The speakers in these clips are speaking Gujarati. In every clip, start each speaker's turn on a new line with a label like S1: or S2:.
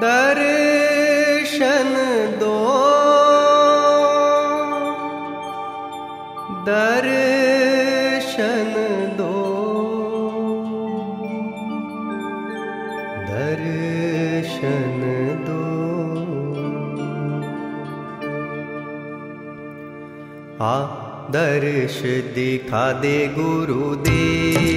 S1: दर्शन दो, दर्शन दो, दर्शन दो। दर्श दिखा दे गुरुदेव,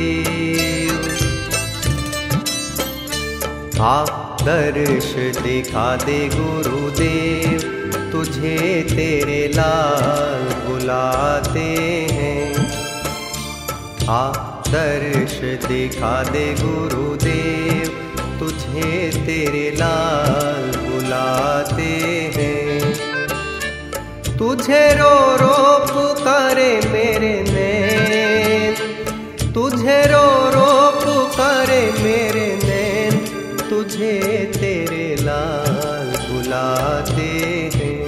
S1: दर्श दिखा दे गुरुदेव, तुझे तेरे लाल बुलाते हैं। दर्श दिखा दे गुरुदेव, तुझे तेरे लाल बुलाते हैं। तुझे रो रो पुकारे मेरे नैन, तुझे रो रो पुकारे मेरे नैन, तुझे तेरे लाल बुलाते हैं।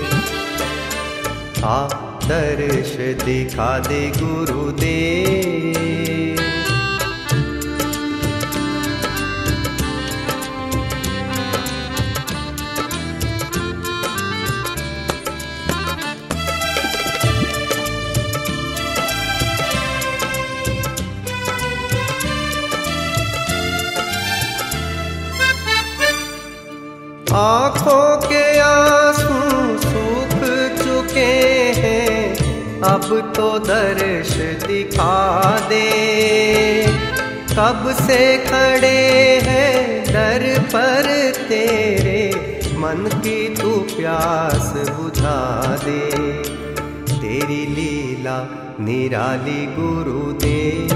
S1: दर्श दिखा दे गुरुदेव। आँखों के आंसू सूख चुके हैं, अब तो दर्श दिखा दे। कब से खड़े हैं दर पर तेरे, मन की तू प्यास बुझा दे। तेरी लीला निराली गुरुदेव,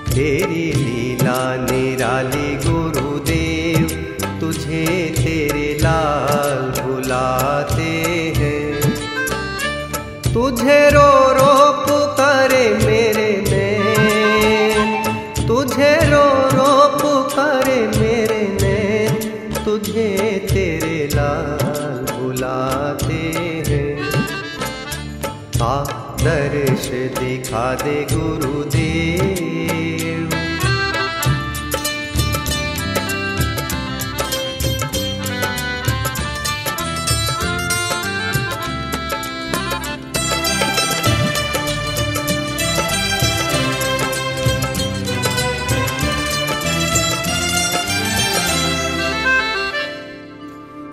S1: तेरी लीला निराली गुरुदेव, तुझे तेरे लाल बुलाते हैं। तुझे रो रो पुकारे मेरे नैन, तुझे रो रो पुकारे मेरे नैन, तुझे तेरे लाल बुलाते हैं। दर्श दिखा दे गुरुदेव।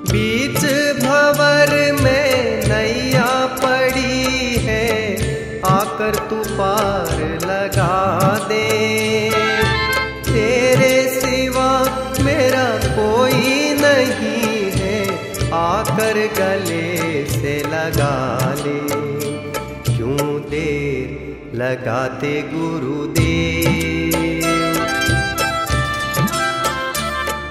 S1: बीच भंवर में नैया पड़ी है, आकर तू पार लगा दे। तेरे सिवा मेरा कोई नहीं है, आकर गले से लगा ले। क्यों देर लगाते गुरुदेव,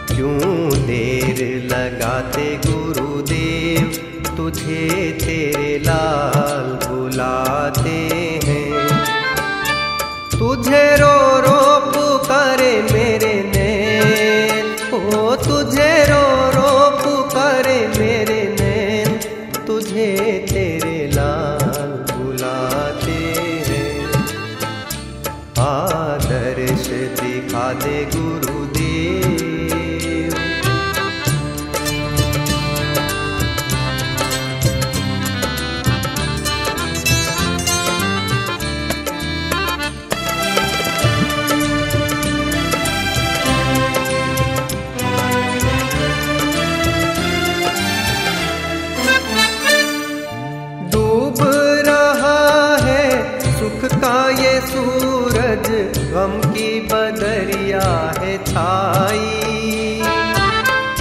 S1: क्यों देर लगाते गुरुदेव, तुझे तेरे लाल बुलाते हैं। तुझे रो रो पुकारे मेरे नैन, ओ तुझे रो रो पुकारे मेरे नैन, तुझे तेरे लाल बुलाते हैं। दर्श दिखा दे गुरुदेव। का ये सूरज गम की बदरिया है छाई,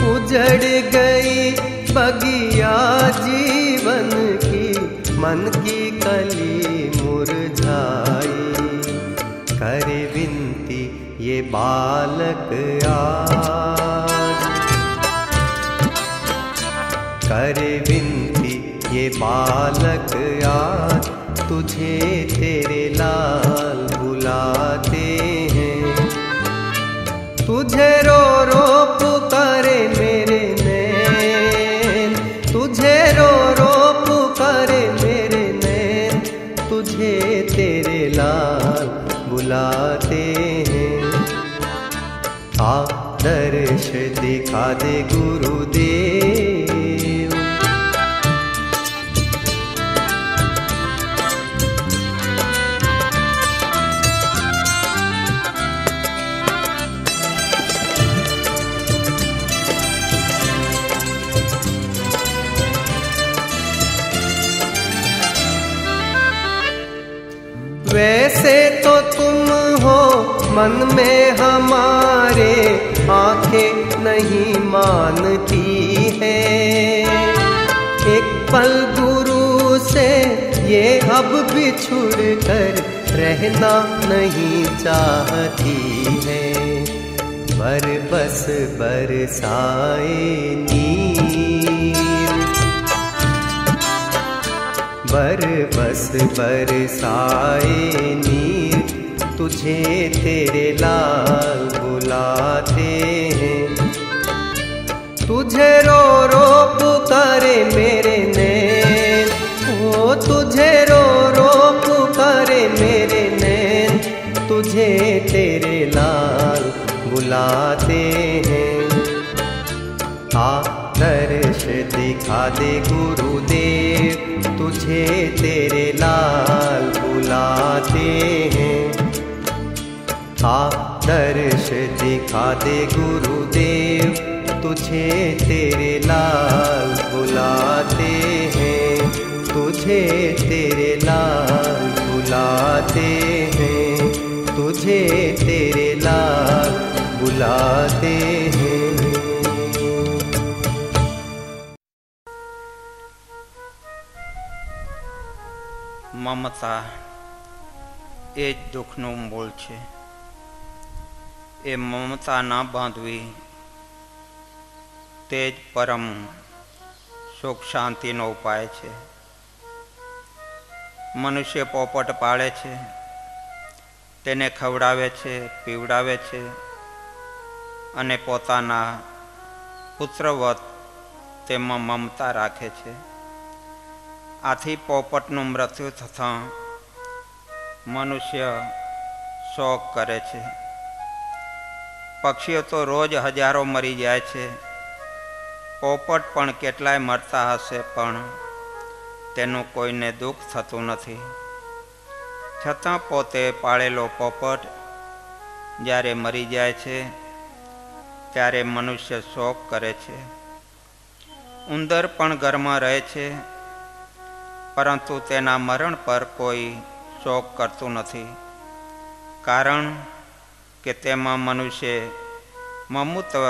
S1: उजड़ गई बगिया जीवन की, मन की कली मुरझाई। करे विनती ये बालक आज, करे विनती ये बालक आज, तुझे तेरे लाल बुलाते हैं। तुझे रो रो पुकारे मेरे नैन, तुझे रो रो पुकारे मेरे नैन, तुझे तेरे लाल बुलाते हैं। दिखा दे गुरुदेव। वैसे तो तुम हो मन में हमारे, आंखें नहीं मानती है। एक पल गुरु से ये अब बिछुड़ कर रहना नहीं चाहती है। बरबस बरसाए नीर, बरबस बरसाए नीर, तुझे तेरे लाल बुलाते हैं। तुझे रो रो पुकारे मेरे नैन, ओ तुझे रो रो पुकारे मेरे नैन, तुझे तेरे लाल बुलाते हैं। आ दर्श दिखा दे गुरुदेव, तुझे तेरे लाल बुलाते हैं। आ दर्श दिखा दे गुरुदेव, तुझे तेरे लाल बुलाते हैं। तुझे तेरे लाल बुलाते हैं। तुझे तेरे लाल बुलाते हैं।
S2: મમતા એ જ દુઃખનું મૂળ છે. એ મમતા ના બાંધવી તે જ પરમ સુખ શાંતિનો ઉપાય છે. મનુષ્ય પોપટ પાળે છે, તેને ખવડાવે છે, પીવડાવે છે અને પોતાના પુત્રવત તેમાં મમતા રાખે છે. આથી પોપટનું મૃત્યુ થતાં મનુષ્ય શોક કરે છે. પક્ષીઓ તો રોજ હજારો મરી જાય છે. પોપટ પણ કેટલાય મરતા હશે, પણ તેનું કોઈને દુઃખ થતું નથી. છતાં પોતે પાળેલો પોપટ જ્યારે મરી જાય છે ત્યારે મનુષ્ય શોક કરે છે. ઉંદર પણ ઘરમાં રહે છે, પરંતુ તેના મરણ પર કોઈ શોક કરતું નથી, કારણ કે તેમાં મનુષ્ય મમત્વ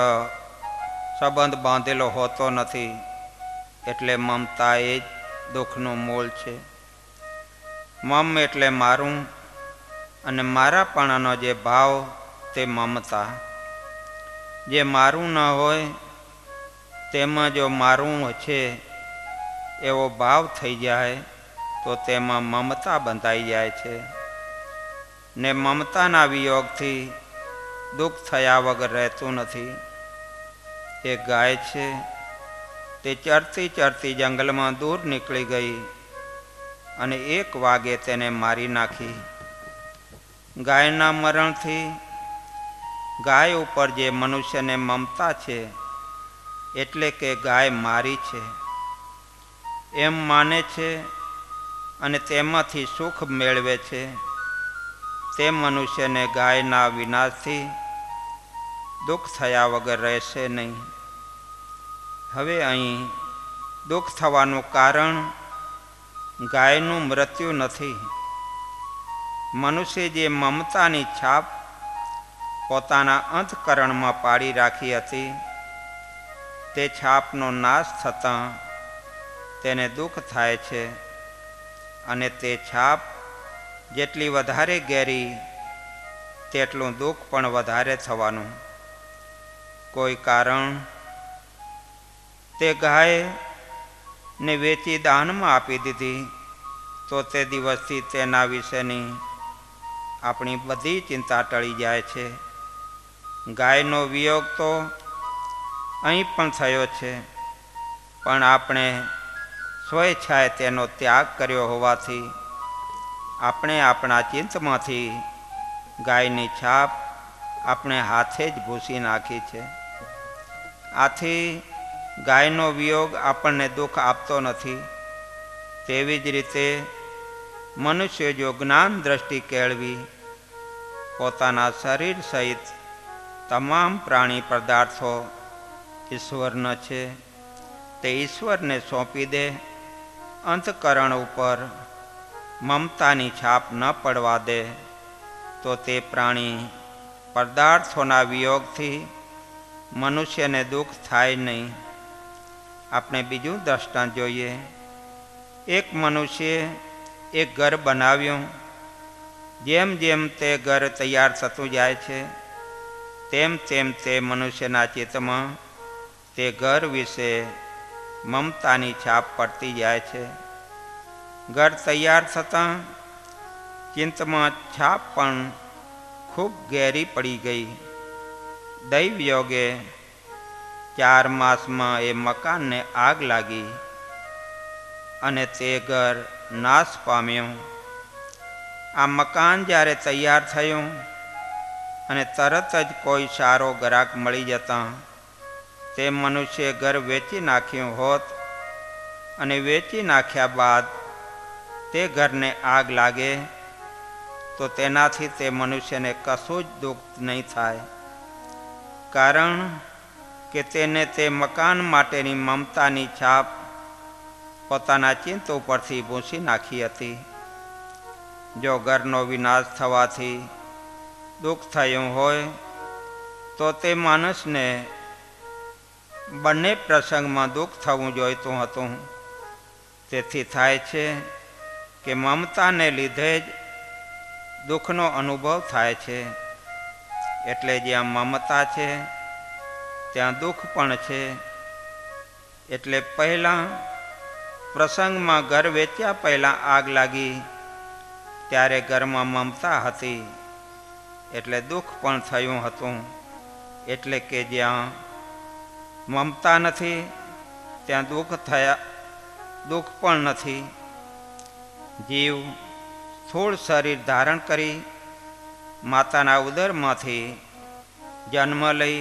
S2: સંબંધ બાંધેલો હોતો નથી. એટલે મમતા એ જ દુઃખનું મૂળ છે. મમ એટલે મારું, અને મારાપણાનો જે ભાવ તે મમતા. જે મારું ન હોય તેમાં જો મારું છે એવો ભાવ થઈ જાય તો તેમાં મમતા બંધાઈ જાય છે. ને મમતાના વિયોગથી દુઃખ થયા વગર રહેતું નથી. એ ગાય છે, તે ચરતી ચરતી જંગલમાં દૂર નીકળી ગઈ અને એક વાગે તેને મારી નાખી. ગાયના મરણથી ગાય ઉપર જે મનુષ્યને મમતા છે, એટલે કે ગાય મારી છે એમ માને છે અને તેમાંથી સુખ મેળવે છે, તે મનુષ્યને ગાયના વિનાશથી દુઃખ થયા વગર રહેશે નહીં. હવે અહીં દુઃખ થવાનું કારણ ગાયનું મૃત્યુ નથી. મનુષ્ય જે મમતાની છાપ પોતાના અંતઃકરણમાં પાડી રાખી હતી, તે છાપનો નાશ થતાં તેને દુઃખ થાય છે. અને તે છાપ જેટલી વધારે ઘેરી તેટલું દુઃખ પણ વધારે થવાનું. કોઈ કારણ તે ગાયને વેચી દાનમાં આપી દીધી તો તે દિવસથી તેના વિશેની આપણી બધી ચિંતા ટળી જાય છે. ગાયનો વિયોગ તો અહીં પણ થયો છે, પણ આપણે સ્વેચ્છાએ તેનો ત્યાગ કર્યો હોવાથી આપણે આપણા ચિંતમાંથી ગાયની છાપ આપણે હાથે જ ભૂસી નાખી છે. આથી ગાયનો વિયોગ આપણને દુઃખ આપતો નથી. તેવી જ રીતે મનુષ્ય જો જ્ઞાન દ્રષ્ટિ કેળવી પોતાના શરીર સહિત તમામ પ્રાણી પદાર્થો ઈશ્વરના છે તે ઈશ્વરને સોંપી દે, અંતઃકરણ ઉપર મમતાની છાપ ન પડવા દે, તો તે પ્રાણી પદાર્થોના વિયોગથી મનુષ્યને દુઃખ થાય નહીં. આપણે બીજું દ્રષ્ટાંત જોઈએ. એક મનુષ્યે એક ઘર બનાવ્યું. જેમ જેમ તે ઘર તૈયાર થતું જાય છે તેમ તેમ તે મનુષ્યના ચિત્તમાં તે ઘર વિશે મમતાની છાપ પડતી જાય છે. ઘર તૈયાર થતાં ચિત્તમાં છાપ પણ ખૂબ ઘેરી પડી ગઈ. દૈવ યોગે 4 માસમાં એ મકાનને આગ લાગી અને તે ઘર નાશ પામ્યું. આ મકાન જ્યારે તૈયાર થયું અને તરત જ કોઈ સારો ગ્રાહક મળી જતાં તે મનુષ્યે ઘર વેચી નાખ્યું હોત અને વેચી નાખ્યા બાદ તે ઘરને આગ લાગે તો તેનાથી તે મનુષ્યને કશું જ દુઃખ નહીં થાય, કારણ કે તેને તે મકાન માટેની મમતાની છાપ પોતાના ચિત્ત ઉપરથી ભૂંસી નાખી હતી. જો ઘરનો વિનાશ થવાથી દુઃખ થયું હોય તો તે માણસને બંને પ્રસંગમાં દુઃખ થવું જોઈતું હતું. તેથી થાય છે કે મમતાને લીધે જ દુઃખનો અનુભવ થાય છે. એટલે જ્યાં મમતા છે ત્યાં દુઃખ પણ છે. એટલે પહેલાં પ્રસંગમાં ઘર વેચ્યા પહેલાં આગ લાગી ત્યારે ઘરમાં મમતા હતી એટલે દુઃખ પણ થયું હતું. એટલે કે જ્યાં મમતા નથી ત્યાં દુઃખ પણ નથી. જીવ સ્થૂળ શરીર ધારણ કરી માતાના ઉદરમાંથી જન્મ લઈ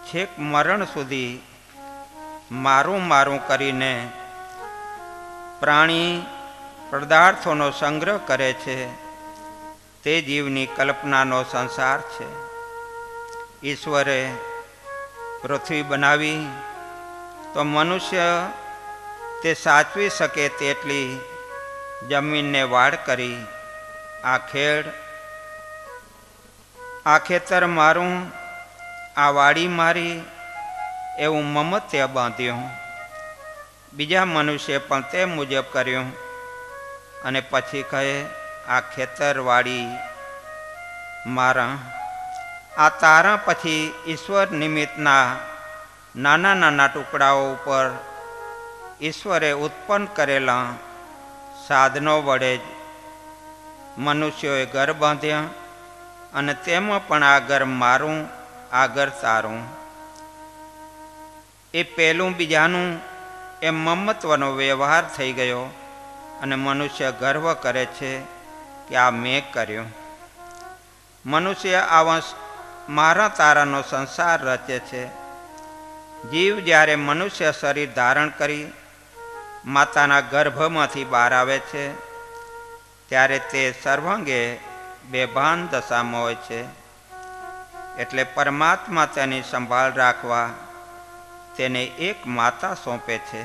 S2: છેક મરણ સુધી મારું કરીને પ્રાણી પદાર્થોનો સંગ્રહ કરે છે. તે જીવની કલ્પનાનો સંસાર છે. ઈશ્વરે પૃથ્વી બનાવી તો મનુષ્ય તે સાચવી શકે તેટલી જમીનને વાડ કરી આ ખેતર મારું, આ વાડી મારી એવું મમત્ય બાંધ્યું. બીજા મનુષ્ય પણ તે મુજબ કર્યું અને પછી કહે આ ખેતરવાડી મારા. આ તારા પછી ઈશ્વર નિમિત્તના નાના નાના ટુકડાઓ ઉપર ઈશ્વરે ઉત્પન્ન કરેલા સાધનો વડે જ મનુષ્યોએ ઘર બાંધ્યા અને તેમાં પણ આ ઘર મારું, આ ઘર તારું. એ પહેલું બીજાનું એ મમત્વનો વ્યવહાર થઈ ગયો અને મનુષ્ય ગર્વ કરે છે કે આ મેં કર્યું. મનુષ્ય આવા મારા તારાનો સંસાર રચે છે. જીવ જ્યારે મનુષ્ય શરીર ધારણ કરી માતાના ગર્ભમાંથી બહાર આવે છે ત્યારે તે સર્વાંગે બેભાન દશામાં હોય છે. એટલે પરમાત્મા તેની સંભાળ રાખવા તેને એક માતા સોંપે છે.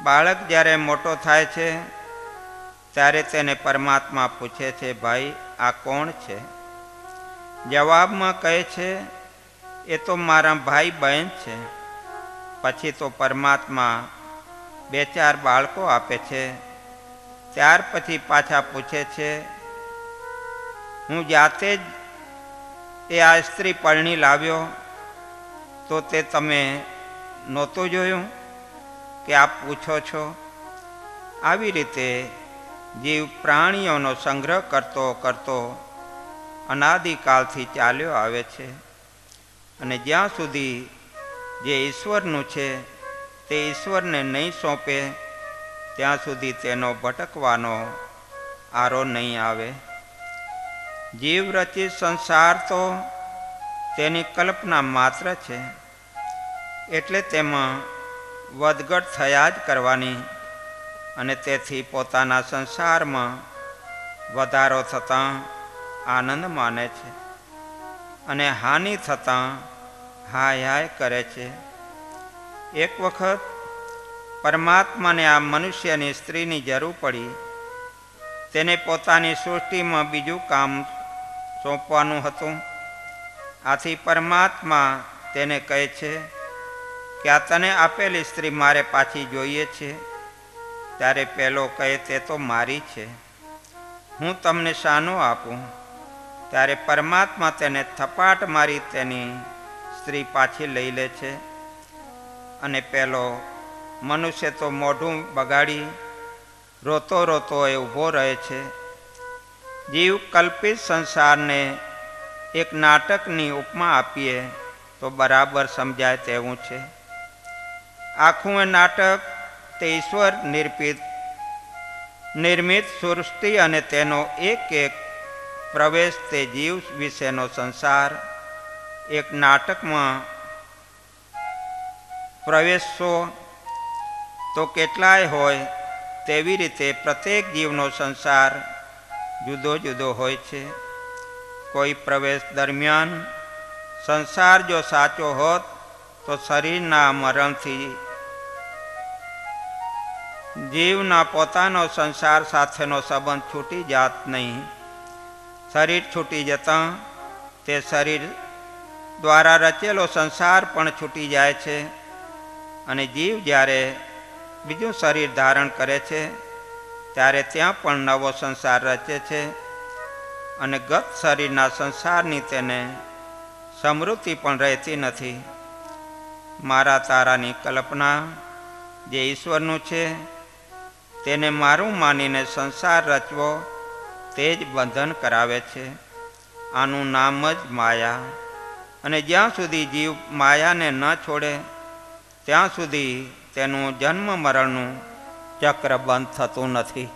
S2: બાળક જ્યારે મોટો થાય છે ત્યારે તેને પરમાત્મા પૂછે છે, ભાઈ આ કોણ છે? જવાબમાં કહે છે એ તો મારા ભાઈ બહેન છે. પછી તો પરમાત્મા 2-4 બાળકો આપે છે. ત્યાર પછી પાછા પૂછે છે, હું જાતે જ એ આ સ્ત્રી પરણી લાવ્યો તો તે તમે નહોતું જોયું કે આપ પૂછો છો? આવી રીતે જીવ પ્રાણીઓનો સંગ્રહ કરતો કરતો અનાદિકાળથી ચાલ્યો આવે છે અને જ્યાં સુધી જે ઈશ્વરનું છે તે ઈશ્વરને નહીં સોંપે ત્યાં સુધી તેનો ભટકવાનો આરો નહીં આવે. જીવ રચિત સંસાર તો તેની કલ્પના માત્ર છે. એટલે તેમાં વધઘટ થયા જ કરવાની અને તેથી પોતાના સંસારમાં વધારો થતાં આનંદ માને છે અને હાનિ થતાં હાય હાય કરે છે. એક વખત પરમાત્માને આ મનુષ્યની સ્ત્રીની જરૂર પડી. તેને પોતાની સૃષ્ટિમાં બીજું કામ સોંપવાનું હતું. આથી પરમાત્મા તેને કહે છે કે આ તને આપેલી સ્ત્રી મારે પાછી જોઈએ છે. ત્યારે પેલો કહે તે તો મારી છે, હું તમને શાનું આપું? ત્યારે પરમાત્મા તેને થપાટ મારી તેની સ્ત્રી પાછી લઈ લે છે અને પેલો મનુષ્ય તો મોઢું બગાડી રોતો રોતો એ ઊભો રહે છે. જીવ કલ્પિત સંસારને એક નાટકની ઉપમા આપીએ તો બરાબર સમજાય તેવું છે. આખું એ નાટક તે ઈશ્વર નિર્મિત સૃષ્ટિ અને તેનો એક એક પ્રવેશ તે જીવ વિશેનો સંસાર. એક નાટકમાં પ્રવેશો તો કેટલાય હોય તેવી રીતે પ્રત્યેક જીવનો સંસાર જુદો જુદો હોય છે. કોઈ પ્રવેશ દરમિયાન સંસાર જો સાચો હોત તો શરીરના મરણથી જીવના પોતાનો સંસાર સાથેનો સંબંધ છૂટી જાત નહીં. શરીર છૂટી જતાં તે શરીર દ્વારા રચેલો સંસાર પણ છૂટી જાય છે અને જીવ જ્યારે બીજું શરીર ધારણ કરે છે ત્યારે ત્યાં પણ નવો સંસાર રચે છે અને ગત શરીરના સંસારની તેને સ્મૃતિ પણ રહેતી નથી. મારા તારાની કલ્પના જે ઈશ્વરનું છે તેને મારું માનીને સંસાર રચવો તે જ બંધન કરાવે છે. આનું નામ જ માયા. અને જ્યાં સુધી જીવ માયાને ન છોડે ત્યાં સુધી તેનું જન્મ મરણનું ચક્ર બંધ થતું નથી.